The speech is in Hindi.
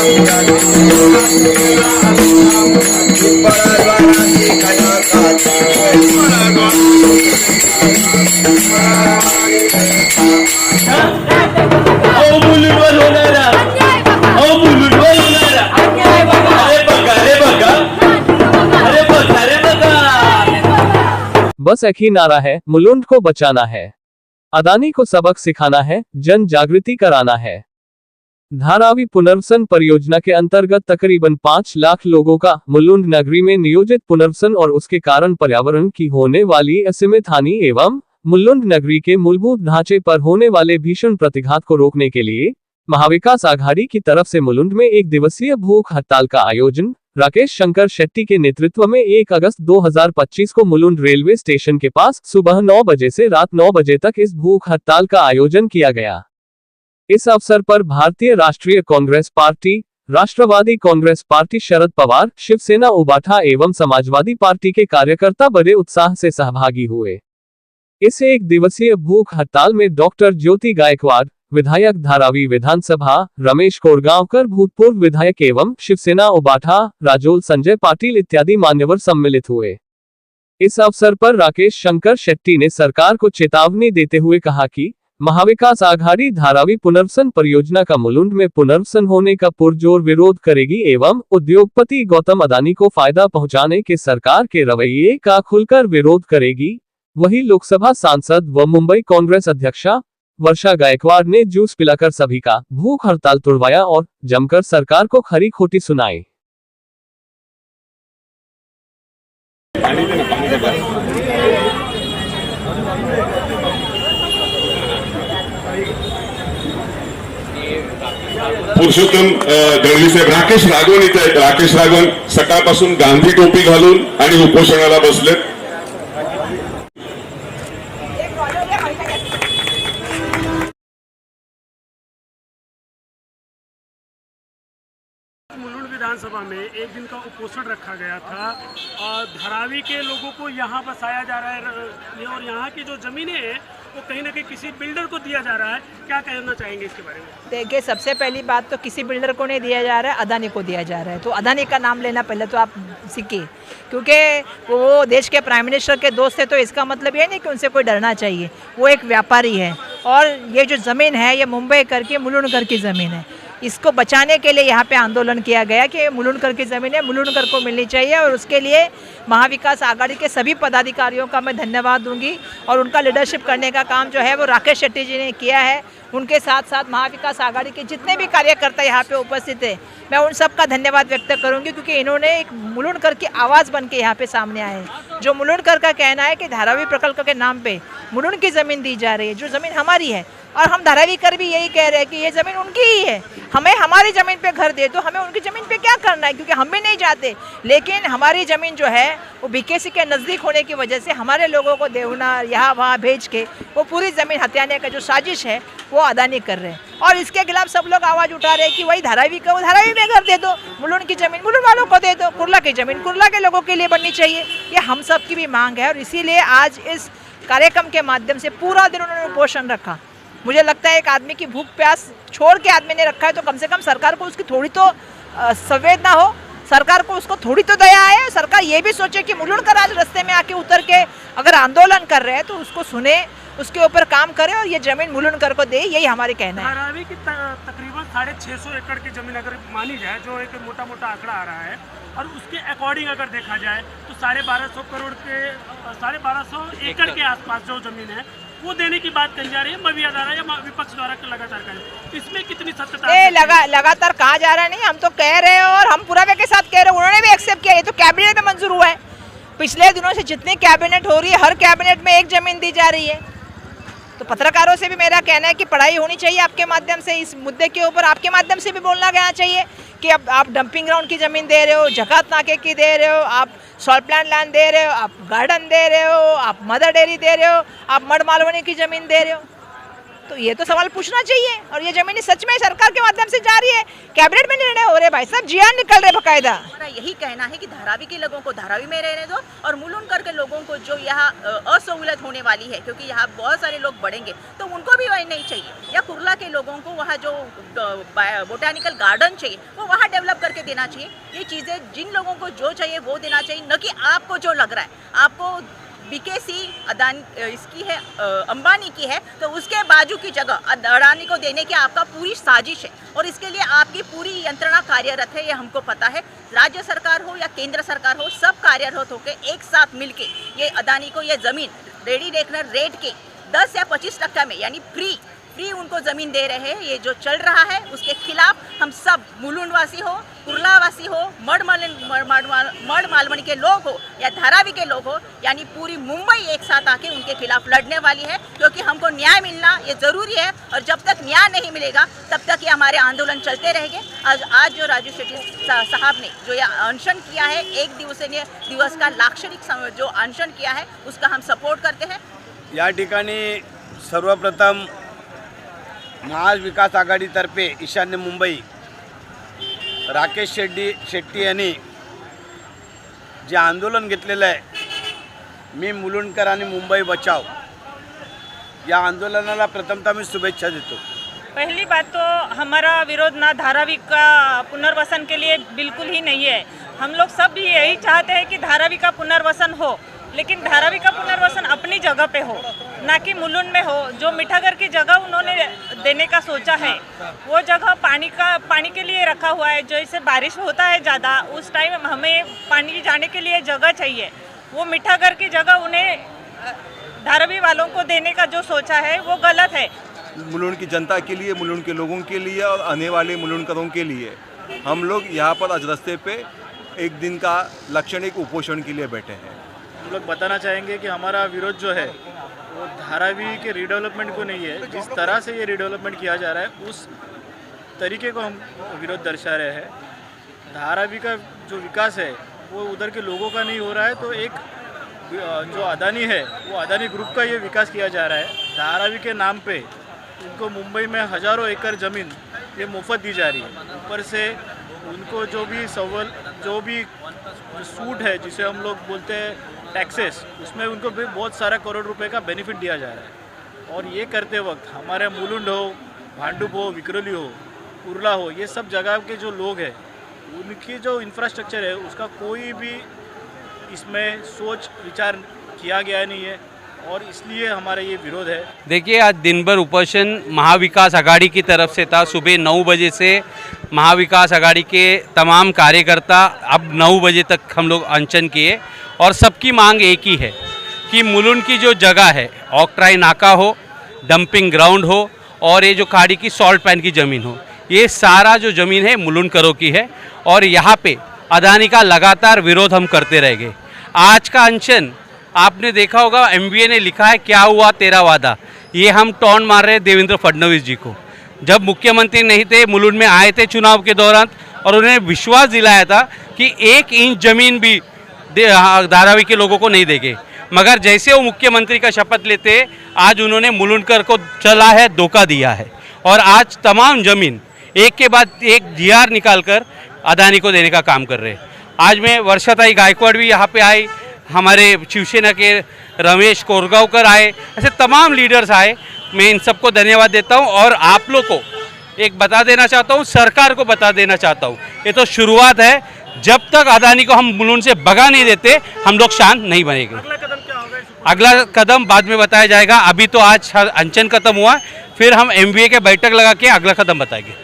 बस एक ही नारा है, मुलुंड को बचाना है, अदानी को सबक सिखाना है, जन जागृति कराना है। धारावी पुनर्वसन परियोजना के अंतर्गत तकरीबन 5 लाख लोगों का मुलुंड नगरी में नियोजित पुनर्वसन और उसके कारण पर्यावरण की होने वाली असीमित हानि एवं मुलुंड नगरी के मूलभूत ढांचे पर होने वाले भीषण प्रतिघात को रोकने के लिए महाविकास आघाड़ी की तरफ से मुलुंड में 1 दिवसीय भूख हड़ताल का आयोजन राकेश शंकर शेट्टी के नेतृत्व में 1 अगस्त 2025 को मुलुंड रेलवे स्टेशन के पास सुबह 9 बजे से रात 9 बजे तक इस भूख हड़ताल का आयोजन किया गया। इस अवसर पर भारतीय राष्ट्रीय कांग्रेस पार्टी, राष्ट्रवादी कांग्रेस पार्टी शरद पवार, शिवसेना उबाठा एवं समाजवादी पार्टी के कार्यकर्ता बड़े उत्साह से सहभागी हुए। इस 1 दिवसीय भूख हड़ताल में डॉक्टर ज्योति गायकवाड़, विधायक धारावी विधानसभा, रमेश कोरगांवकर भूतपूर्व विधायक एवं शिवसेना उबाठा, राजोल संजय पाटिल इत्यादि मान्यवर सम्मिलित हुए। इस अवसर पर राकेश शंकर शेट्टी ने सरकार को चेतावनी देते हुए कहा कि महाविकास आघाड़ी धारावी पुनर्वसन परियोजना का मुलुंड में पुनर्वसन होने का पुरजोर विरोध करेगी एवं उद्योगपति गौतम अदानी को फायदा पहुंचाने के सरकार के रवैये का खुलकर विरोध करेगी। वहीं लोकसभा सांसद व मुंबई कांग्रेस अध्यक्षा वर्षा गायकवाड़ ने जूस पिलाकर सभी का भूख हड़ताल तोड़वाया और जमकर सरकार को खरी खोटी सुनाई। पुरुषोत्तम दळवी साहेब, राकेश राघवन इथे आहेत। राकेश राघवन सकाळपासून गांधी टोपी घालून आणि उपोषणाला बसलेत। मुलुंड विधानसभा में एक दिन का उपोषण रखा गया था और धारावी के लोगों को यहाँ बसाया जा रहा है और यहाँ की जो ज़मीनें हैं वो कहीं ना कहीं किसी बिल्डर को दिया जा रहा है। क्या कहना चाहेंगे इसके बारे में? देखिए, सबसे पहली बात तो किसी बिल्डर को नहीं दिया जा रहा है, अदानी को दिया जा रहा है। तो अदानी का नाम लेना पहले तो आप सीखिए, क्योंकि वो देश के प्राइम मिनिस्टर के दोस्त है, तो इसका मतलब ये नहीं कि उनसे कोई डरना चाहिए। वो एक व्यापारी है और ये जो ज़मीन है ये मुंबई कर की मुलुंडकर की ज़मीन है। इसको बचाने के लिए यहाँ पे आंदोलन किया गया कि मुलुंडकर की ज़मीन है, मुलुंडकर को मिलनी चाहिए और उसके लिए महाविकास आघाड़ी के सभी पदाधिकारियों का मैं धन्यवाद दूंगी और उनका लीडरशिप करने का काम जो है वो राकेश शेट्टी जी ने किया है। उनके साथ साथ महाविकास आघाड़ी के जितने भी कार्यकर्ता यहाँ पे उपस्थित है, मैं उन सब का धन्यवाद व्यक्त करूंगी, क्योंकि इन्होंने एक मुलुंडकर की आवाज़ बन के यहाँ पे सामने आए हैं। जो मुलुंडकर का कहना है कि धारावी प्रकल्प के नाम पे मुलुंड की ज़मीन दी जा रही है, जो ज़मीन हमारी है, और हम धारावी कर भी यही कह रहे हैं कि ये ज़मीन उनकी ही है। हमें हमारी ज़मीन पे घर दे दो, हमें उनकी ज़मीन पे क्या करना है, क्योंकि हम भी नहीं जाते। लेकिन हमारी ज़मीन जो है वो बीकेसी के नज़दीक होने की वजह से हमारे लोगों को देवनार यहाँ वहाँ भेज के वो पूरी ज़मीन हथियाने का जो साजिश है वो अदानी कर रहे हैं। और इसके खिलाफ सब लोग आवाज़ उठा रहे हैं कि वही धारावी का, वो धारावी में घर दे दो, मुलुंड की ज़मीन मुलुंड वालों को दे दो, कुर्ला की ज़मीन कुर्ला के लोगों के लिए बननी चाहिए। ये हम सब की भी मांग है और इसीलिए आज इस कार्यक्रम के माध्यम से पूरा दिन उन्होंने उपोषण रखा। मुझे लगता है एक आदमी की भूख प्यास छोड़ के आदमी ने रखा है, तो कम से कम सरकार को उसकी थोड़ी तो संवेदना हो, सरकार को उसको थोड़ी तो दया है। सरकार ये भी सोचे कि मुलुंडकर आज रास्ते में आके उतर के अगर आंदोलन कर रहे हैं तो उसको सुने, उसके ऊपर काम करे और ये जमीन मुलुंडकर को दे, यही हमारे कहना है। धारावी की तकरीबन 650 एकड़ की जमीन अगर मानी जाए, जो एक मोटा मोटा आंकड़ा आ रहा है, और उसके अकॉर्डिंग अगर देखा जाए तो 1250 करोड़ के 1250 एकड़ के आसपास जो जमीन है वो देने की बात कही जा रही है मवियादारा या विपक्ष द्वारा लगातार कही। इसमें कितनी सत्यता है? लगातार कहा जा रहा है, नहीं हम तो कह रहे हैं और हम पुरावे के साथ कह रहे हैं, उन्होंने भी एक्सेप्ट किया। ये तो कैबिनेट में मंजूर हुआ है। पिछले दिनों से जितनी कैबिनेट हो रही है, हर कैबिनेट में एक जमीन दी जा रही है। तो पत्रकारों से भी मेरा कहना है कि पढ़ाई होनी चाहिए आपके माध्यम से, इस मुद्दे के ऊपर आपके माध्यम से भी बोलना गया चाहिए कि अब आप डंपिंग ग्राउंड की ज़मीन दे रहे हो, जकात नाके की दे रहे हो, आप सॉल्ट प्लांट लैंड दे रहे हो, आप गार्डन दे रहे हो, आप मदर डेयरी दे रहे हो, आप मड मालवनी की ज़मीन दे रहे हो। तो ये तो सवाल पूछना चाहिए। और ये जमीन सच में सरकार के माध्यम से जा रही है, कैबिनेट में निर्णय हो रहे भाई साहब, जियान निकल रहे बकायदा। हमारा यही कहना है कि धारावी के लोगों को धारावी में रहने दो और मुलुंडकर के लोगों को जो यहाँ असहूलत होने वाली है, क्योंकि यहाँ बहुत सारे लोग बढ़ेंगे तो उनको भी वही नहीं चाहिए। या कुर्ला के लोगों को वहाँ जो बोटानिकल गार्डन चाहिए वो वहाँ डेवलप करके देना चाहिए। ये चीज़ें जिन लोगों को जो चाहिए वो देना चाहिए, न कि आपको जो लग रहा है। आपको बीकेसी अदानी इसकी है, अंबानी की है, तो उसके बाजू की जगह अडानी को देने की आपका पूरी साजिश है और इसके लिए आपकी पूरी यंत्रणा कार्यरत है, ये हमको पता है। राज्य सरकार हो या केंद्र सरकार हो, सब कार्यरत होकर एक साथ मिलके ये अदानी को ये ज़मीन रेडी रेकनर रेट के 10 या 25% में, यानी फ्री उनको ज़मीन दे रहे हैं। ये जो चल रहा है उसके खिलाफ हम सब मुलुंडवासी हो, कुर्लावासी हो, मड मालवनी के लोग हो या धारावी के लोग हो, यानी पूरी मुंबई एक साथ आके उनके खिलाफ लड़ने वाली है, क्योंकि हमको न्याय मिलना ये ज़रूरी है। और जब तक न्याय नहीं मिलेगा तब तक ये हमारे आंदोलन चलते रहेंगे। आज जो राजू शेट्टी साहब ने जो ये अनशन किया है, 1 दिवस का लाक्षणिक जो अनशन किया है, उसका हम सपोर्ट करते हैं। या ठिकाणी सर्वप्रथम महाविकास आघाडीतर्फे ईशान्य मुंबई राकेश शेट्टी यांनी जे आंदोलन घेतलेलं आहे, मी मुलुंडकर आणि मुंबई बचाव या आंदोलनाला प्रथमतः मी शुभेच्छा देतो। पहली बात तो हमारा विरोध ना धारावी का पुनर्वसन के लिए बिल्कुल ही नहीं है। हम लोग सब भी यही चाहते हैं कि धारावी का पुनर्वसन हो, लेकिन धारावी का पुनर्वसन अपनी जगह पे हो, ना कि मुलुंड में हो। जो मिठागर की जगह उन्होंने देने का सोचा है वो जगह पानी के लिए रखा हुआ है। जैसे बारिश होता है ज़्यादा, उस टाइम हमें पानी जाने के लिए जगह चाहिए। वो मिठागर की जगह उन्हें धारावी वालों को देने का जो सोचा है वो गलत है। मुलुंड की जनता के लिए, मुलुंड के लोगों के लिए और आने वाले मुलुंडकरों के लिए हम लोग यहाँ पर आज रास्ते पे 1 दिन का लाक्षणिक उपोषण के लिए बैठे हैं। हम लोग बताना चाहेंगे कि हमारा विरोध जो है वो धारावी के रीडेवलपमेंट को नहीं है। जिस तरह से ये रीडेवलपमेंट किया जा रहा है उस तरीके को हम विरोध दर्शा रहे हैं। धारावी का जो विकास है वो उधर के लोगों का नहीं हो रहा है, तो एक जो अदानी है वो अदानी ग्रुप का ये विकास किया जा रहा है। धारावी के नाम पे उनको मुंबई में हज़ारों एकड़ ज़मीन ये मुफ्त दी जा रही है। ऊपर से उनको जो भी सूट है, जिसे हम लोग बोलते हैं टैक्सेस, उसमें उनको भी बहुत सारा करोड़ रुपए का बेनिफिट दिया जा रहा है। और ये करते वक्त हमारे मुलुंड हो, भांडुप हो, विक्रोली हो, कुर्ला हो, ये सब जगह के जो लोग हैं उनकी जो इंफ्रास्ट्रक्चर है उसका कोई भी इसमें सोच विचार किया गया नहीं है और इसलिए हमारा ये विरोध है। देखिए, आज दिन भर उपोषण महाविकास आघाड़ी की तरफ से था। सुबह 9 बजे से महाविकास आघाड़ी के तमाम कार्यकर्ता अब 9 बजे तक हम लोग अनशन किए और सबकी मांग एक ही है कि मुलुंड की जो जगह है, ऑक्ट्राई नाका हो, डंपिंग ग्राउंड हो और ये जो खाड़ी की सॉल्ट पैन की ज़मीन हो, ये सारा जो ज़मीन है मुलुंडकरों की है और यहाँ पे अदानी का लगातार विरोध हम करते रहेंगे। आज का अनशन आपने देखा होगा, MBA ने लिखा है क्या हुआ तेरा वादा। ये हम टॉन मार रहे हैं देवेंद्र फडणवीस जी को। जब मुख्यमंत्री नहीं थे, मुलुंड में आए थे चुनाव के दौरान और उन्होंने विश्वास दिलाया था कि 1 इंच ज़मीन भी धारावी के लोगों को नहीं देंगे, मगर जैसे वो मुख्यमंत्री का शपथ लेते आज उन्होंने मुलुंडकर को चला है, धोखा दिया है और आज तमाम ज़मीन एक के बाद एक GR निकालकर अदानी को देने का काम कर रहे हैं। आज मैं वर्षाताई गायकवाड़ भी यहाँ पे आई, हमारे शिवसेना के रमेश कोरगांवकर आए, ऐसे तमाम लीडर्स आए। मैं इन सबको धन्यवाद देता हूँ और आप लोग को एक बता देना चाहता हूँ, सरकार को बता देना चाहता हूँ, ये तो शुरुआत है। जब तक अदानी को हम मुलुंड से भगा नहीं देते हम लोग शांत नहीं बनेंगे। अगला कदम क्या होगा? अगला कदम बाद में बताया जाएगा। अभी तो आज अनशन खत्म हुआ, फिर हम MBA के बैठक लगा के अगला कदम बताएंगे।